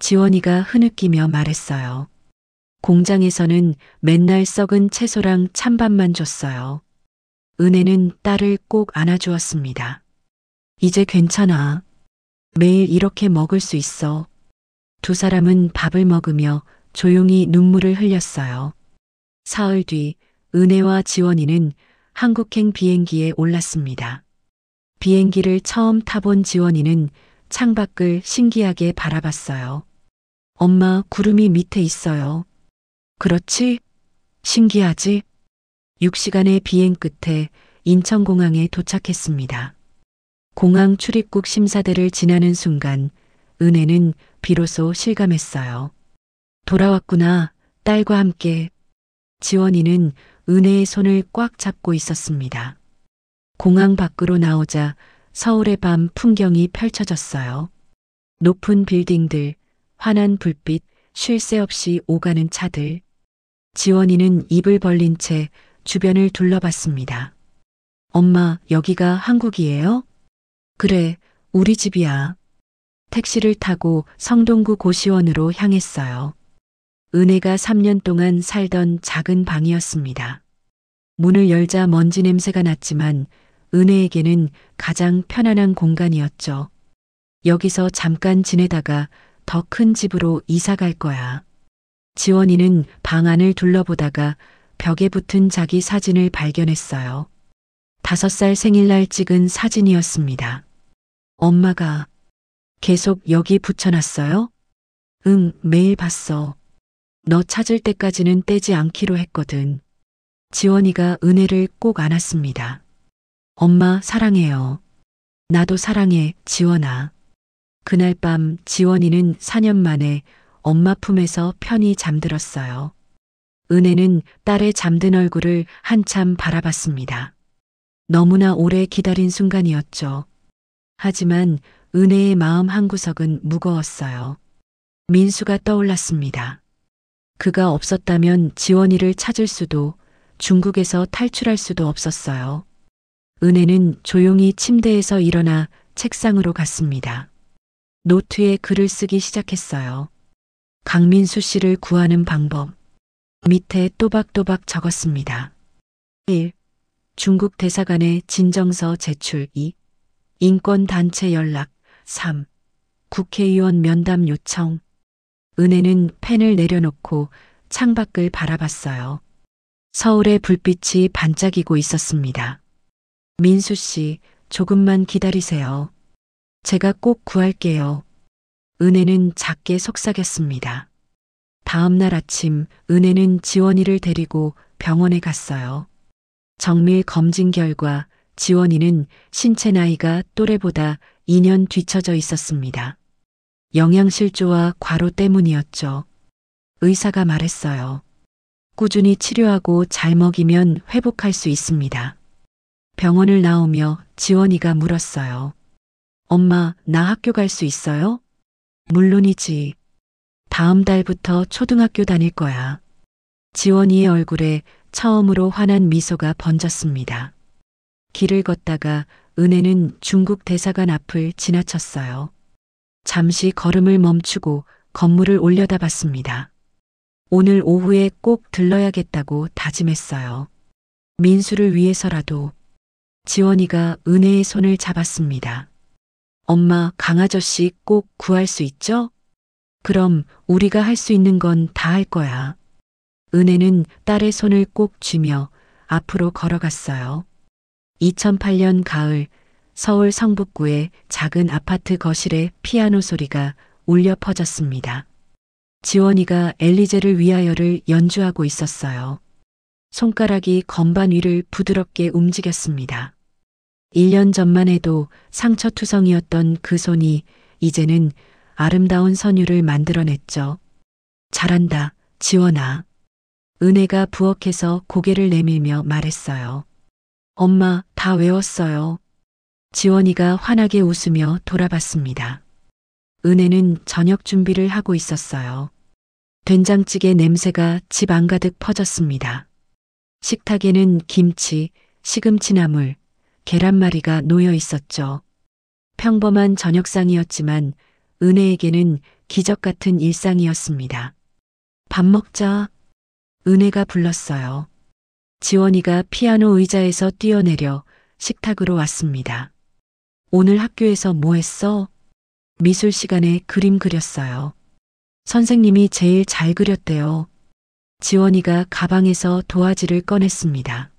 Speaker 1: 지원이가 흐느끼며 말했어요. 공장에서는 맨날 썩은 채소랑 찬밥만 줬어요. 은혜는 딸을 꼭 안아주었습니다. 이제 괜찮아. 매일 이렇게 먹을 수 있어. 두 사람은 밥을 먹으며 조용히 눈물을 흘렸어요. 사흘 뒤 은혜와 지원이는 한국행 비행기에 올랐습니다. 비행기를 처음 타본 지원이는 창밖을 신기하게 바라봤어요. 엄마, 구름이 밑에 있어요. 그렇지? 신기하지? 6시간의 비행 끝에 인천공항에 도착했습니다. 공항 출입국 심사대를 지나는 순간 은혜는 비로소 실감했어요. 돌아왔구나, 딸과 함께. 지원이는 은혜의 손을 꽉 잡고 있었습니다. 공항 밖으로 나오자 서울의 밤 풍경이 펼쳐졌어요. 높은 빌딩들, 환한 불빛, 쉴 새 없이 오가는 차들. 지원이는 입을 벌린 채 주변을 둘러봤습니다. 엄마, 여기가 한국이에요? 그래, 우리 집이야. 택시를 타고 성동구 고시원으로 향했어요. 은혜가 3년 동안 살던 작은 방이었습니다. 문을 열자 먼지 냄새가 났지만 은혜에게는 가장 편안한 공간이었죠. 여기서 잠깐 지내다가 더 큰 집으로 이사 갈 거야. 지원이는 방 안을 둘러보다가 벽에 붙은 자기 사진을 발견했어요. 5살 생일날 찍은 사진이었습니다. 엄마가 계속 여기 붙여놨어요? 응, 매일 봤어. 너 찾을 때까지는 떼지 않기로 했거든. 지원이가 은혜를 꼭 안았습니다. 엄마 사랑해요. 나도 사랑해, 지원아. 그날 밤 지원이는 4년 만에 엄마 품에서 편히 잠들었어요. 은혜는 딸의 잠든 얼굴을 한참 바라봤습니다. 너무나 오래 기다린 순간이었죠. 하지만 은혜의 마음 한구석은 무거웠어요. 민수가 떠올랐습니다. 그가 없었다면 지원이를 찾을 수도, 중국에서 탈출할 수도 없었어요. 은혜는 조용히 침대에서 일어나 책상으로 갔습니다. 노트에 글을 쓰기 시작했어요. 강민수 씨를 구하는 방법. 밑에 또박또박 적었습니다. 1. 중국 대사관에 진정서 제출. 2. 인권단체 연락. 3. 국회의원 면담 요청. 은혜는 펜을 내려놓고 창밖을 바라봤어요. 서울의 불빛이 반짝이고 있었습니다. 민수 씨, 조금만 기다리세요. 제가 꼭 구할게요. 은혜는 작게 속삭였습니다. 다음 날 아침 은혜는 지원이를 데리고 병원에 갔어요. 정밀 검진 결과 지원이는 신체 나이가 또래보다 2년 뒤처져 있었습니다. 영양실조와 과로 때문이었죠. 의사가 말했어요. 꾸준히 치료하고 잘 먹이면 회복할 수 있습니다. 병원을 나오며 지원이가 물었어요. 엄마, 나 학교 갈 수 있어요? 물론이지. 다음 달부터 초등학교 다닐 거야. 지원이의 얼굴에 처음으로 환한 미소가 번졌습니다. 길을 걷다가 은혜는 중국 대사관 앞을 지나쳤어요. 잠시 걸음을 멈추고 건물을 올려다봤습니다. 오늘 오후에 꼭 들러야겠다고 다짐했어요. 민수를 위해서라도. 지원이가 은혜의 손을 잡았습니다. 엄마, 강아저씨 꼭 구할 수 있죠? 그럼 우리가 할 수 있는 건 다 할 거야. 은혜는 딸의 손을 꼭 쥐며 앞으로 걸어갔어요. 2008년 가을 서울 성북구의 작은 아파트 거실에 피아노 소리가 울려 퍼졌습니다. 지원이가 엘리제를 위하여를 연주하고 있었어요. 손가락이 건반 위를 부드럽게 움직였습니다. 1년 전만 해도 상처투성이었던 그 손이 이제는 아름다운 선율을 만들어냈죠. 잘한다, 지원아. 은혜가 부엌에서 고개를 내밀며 말했어요. 엄마, 다 외웠어요. 지원이가 환하게 웃으며 돌아봤습니다. 은혜는 저녁 준비를 하고 있었어요. 된장찌개 냄새가 집 안가득 퍼졌습니다. 식탁에는 김치, 시금치나물, 계란말이가 놓여 있었죠. 평범한 저녁상이었지만 은혜에게는 기적 같은 일상이었습니다. 밥 먹자. 은혜가 불렀어요. 지원이가 피아노 의자에서 뛰어내려 식탁으로 왔습니다. 오늘 학교에서 뭐 했어? 미술 시간에 그림 그렸어요. 선생님이 제일 잘 그렸대요. 지원이가 가방에서 도화지를 꺼냈습니다.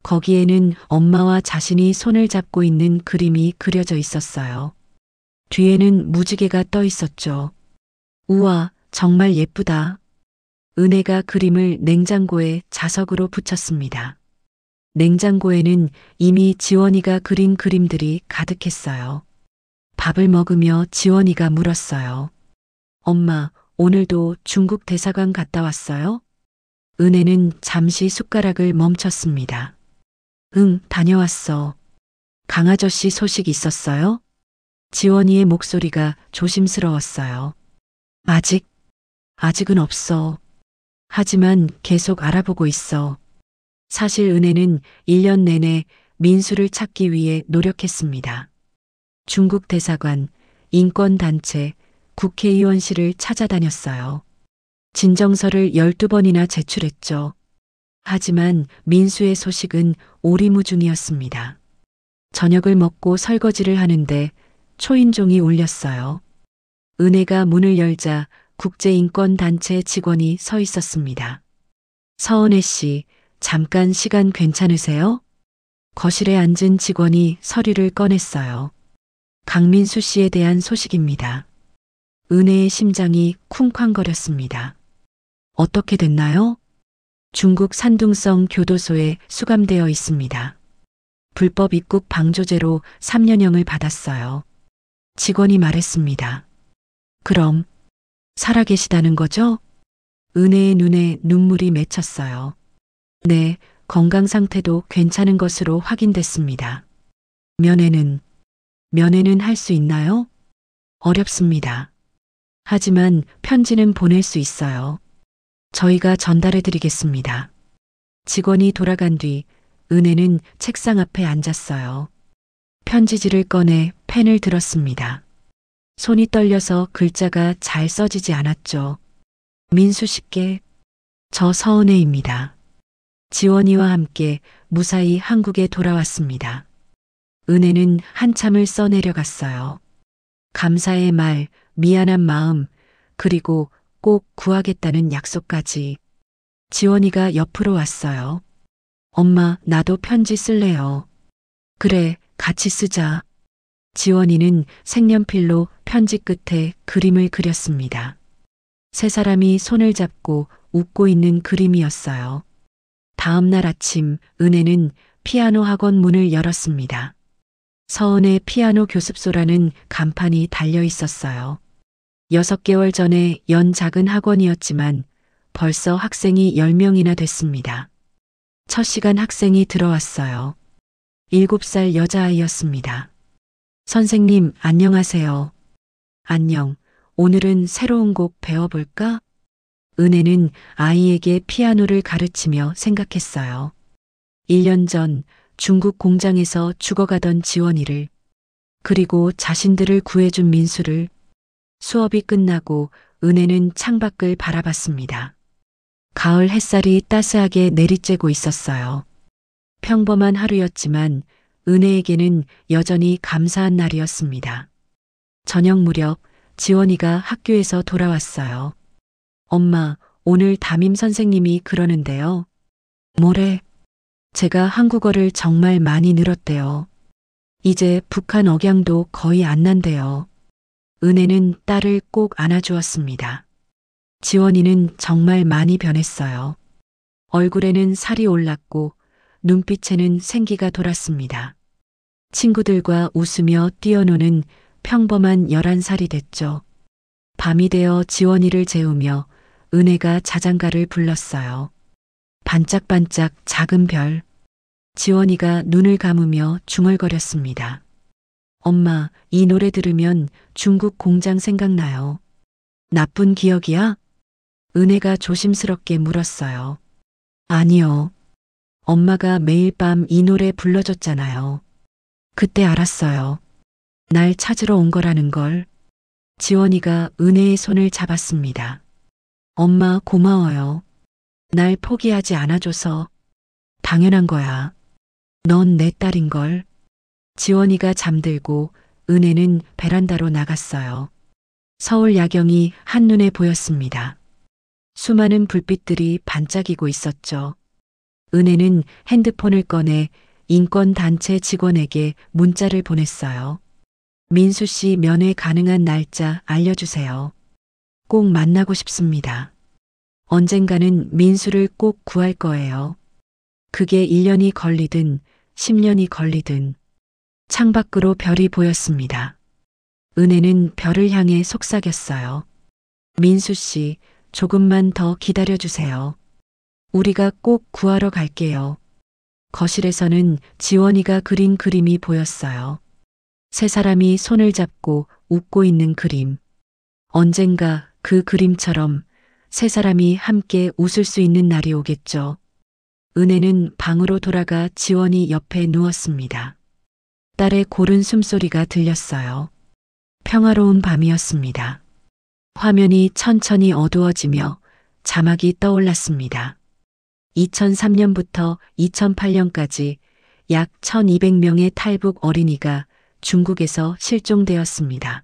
Speaker 1: 거기에는 엄마와 자신이 손을 잡고 있는 그림이 그려져 있었어요. 뒤에는 무지개가 떠 있었죠. 우와, 정말 예쁘다. 은혜가 그림을 냉장고에 자석으로 붙였습니다. 냉장고에는 이미 지원이가 그린 그림들이 가득했어요. 밥을 먹으며 지원이가 물었어요. 엄마, 오늘도 중국 대사관 갔다 왔어요? 은혜는 잠시 숟가락을 멈췄습니다. 응, 다녀왔어. 강아저씨 소식 있었어요? 지원이의 목소리가 조심스러웠어요. 아직은 없어. 하지만 계속 알아보고 있어. 사실 은혜는 1년 내내 민수를 찾기 위해 노력했습니다. 중국 대사관, 인권단체, 국회의원실을 찾아다녔어요. 진정서를 12번이나 제출했죠. 하지만 민수의 소식은 오리무중이었습니다. 저녁을 먹고 설거지를 하는데 초인종이 울렸어요. 은혜가 문을 열자 국제인권단체 직원이 서 있었습니다. 서은혜 씨, 잠깐 시간 괜찮으세요? 거실에 앉은 직원이 서류를 꺼냈어요. 강민수 씨에 대한 소식입니다. 은혜의 심장이 쿵쾅거렸습니다. 어떻게 됐나요? 중국 산둥성 교도소에 수감되어 있습니다. 불법 입국 방조죄로 3년형을 받았어요. 직원이 말했습니다. 그럼 살아계시다는 거죠? 은혜의 눈에 눈물이 맺혔어요. 네, 건강 상태도 괜찮은 것으로 확인됐습니다. 면회는 할 수 있나요? 어렵습니다. 하지만 편지는 보낼 수 있어요. 저희가 전달해 드리겠습니다. 직원이 돌아간 뒤 은혜는 책상 앞에 앉았어요. 편지지를 꺼내 펜을 들었습니다. 손이 떨려서 글자가 잘 써지지 않았죠. 민수 씨께, 저 서은혜입니다. 지원이와 함께 무사히 한국에 돌아왔습니다. 은혜는 한참을 써내려갔어요. 감사의 말, 미안한 마음, 그리고 꼭 구하겠다는 약속까지. 지원이가 옆으로 왔어요. 엄마, 나도 편지 쓸래요. 그래, 같이 쓰자. 지원이는 색연필로 편지 끝에 그림을 그렸습니다. 세 사람이 손을 잡고 웃고 있는 그림이었어요. 다음 날 아침 은혜는 피아노 학원 문을 열었습니다. 서은의 피아노 교습소라는 간판이 달려 있었어요. 6개월 전에 연 작은 학원이었지만 벌써 학생이 10명이나 됐습니다. 첫 시간 학생이 들어왔어요. 7살 여자아이였습니다. 선생님, 안녕하세요. 안녕. 오늘은 새로운 곡 배워볼까? 은혜는 아이에게 피아노를 가르치며 생각했어요. 1년 전 중국 공장에서 죽어가던 지원이를, 그리고 자신들을 구해준 민수를. 수업이 끝나고 은혜는 창밖을 바라봤습니다. 가을 햇살이 따스하게 내리쬐고 있었어요. 평범한 하루였지만 은혜에게는 여전히 감사한 날이었습니다. 저녁 무렵 지원이가 학교에서 돌아왔어요. 엄마, 오늘 담임 선생님이 그러는데요. 뭐래? 제가 한국어를 정말 많이 늘었대요. 이제 북한 억양도 거의 안 난대요. 은혜는 딸을 꼭 안아주었습니다. 지원이는 정말 많이 변했어요. 얼굴에는 살이 올랐고 눈빛에는 생기가 돌았습니다. 친구들과 웃으며 뛰어노는 평범한 11살이 됐죠. 밤이 되어 지원이를 재우며 은혜가 자장가를 불렀어요. 반짝반짝 작은 별. 지원이가 눈을 감으며 중얼거렸습니다. 엄마, 이 노래 들으면 중국 공장 생각나요. 나쁜 기억이야? 은혜가 조심스럽게 물었어요. 아니요. 엄마가 매일 밤 이 노래 불러줬잖아요. 그때 알았어요. 날 찾으러 온 거라는 걸. 지원이가 은혜의 손을 잡았습니다. 엄마 고마워요. 날 포기하지 않아줘서. 당연한 거야. 넌 내 딸인걸. 지원이가 잠들고 은혜는 베란다로 나갔어요. 서울 야경이 한눈에 보였습니다. 수많은 불빛들이 반짝이고 있었죠. 은혜는 핸드폰을 꺼내 인권단체 직원에게 문자를 보냈어요. 민수 씨 면회 가능한 날짜 알려주세요. 꼭 만나고 싶습니다. 언젠가는 민수를 꼭 구할 거예요. 그게 1년이 걸리든 10년이 걸리든. 창밖으로 별이 보였습니다. 은혜는 별을 향해 속삭였어요. 민수 씨, 조금만 더 기다려주세요. 우리가 꼭 구하러 갈게요. 거실에서는 지원이가 그린 그림이 보였어요. 세 사람이 손을 잡고 웃고 있는 그림. 언젠가 그 그림처럼 세 사람이 함께 웃을 수 있는 날이 오겠죠. 은혜는 방으로 돌아가 지원이 옆에 누웠습니다. 딸의 고른 숨소리가 들렸어요. 평화로운 밤이었습니다. 화면이 천천히 어두워지며 자막이 떠올랐습니다. 2003년부터 2008년까지 약 1200명의 탈북 어린이가 중국에서 실종되었습니다.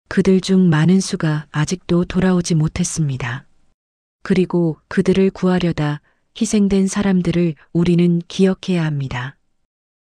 Speaker 1: 그들 중 많은 수가 아직도 돌아오지 못했습니다. 그리고 그들을 구하려다 희생된 사람들을 우리는 기억해야 합니다.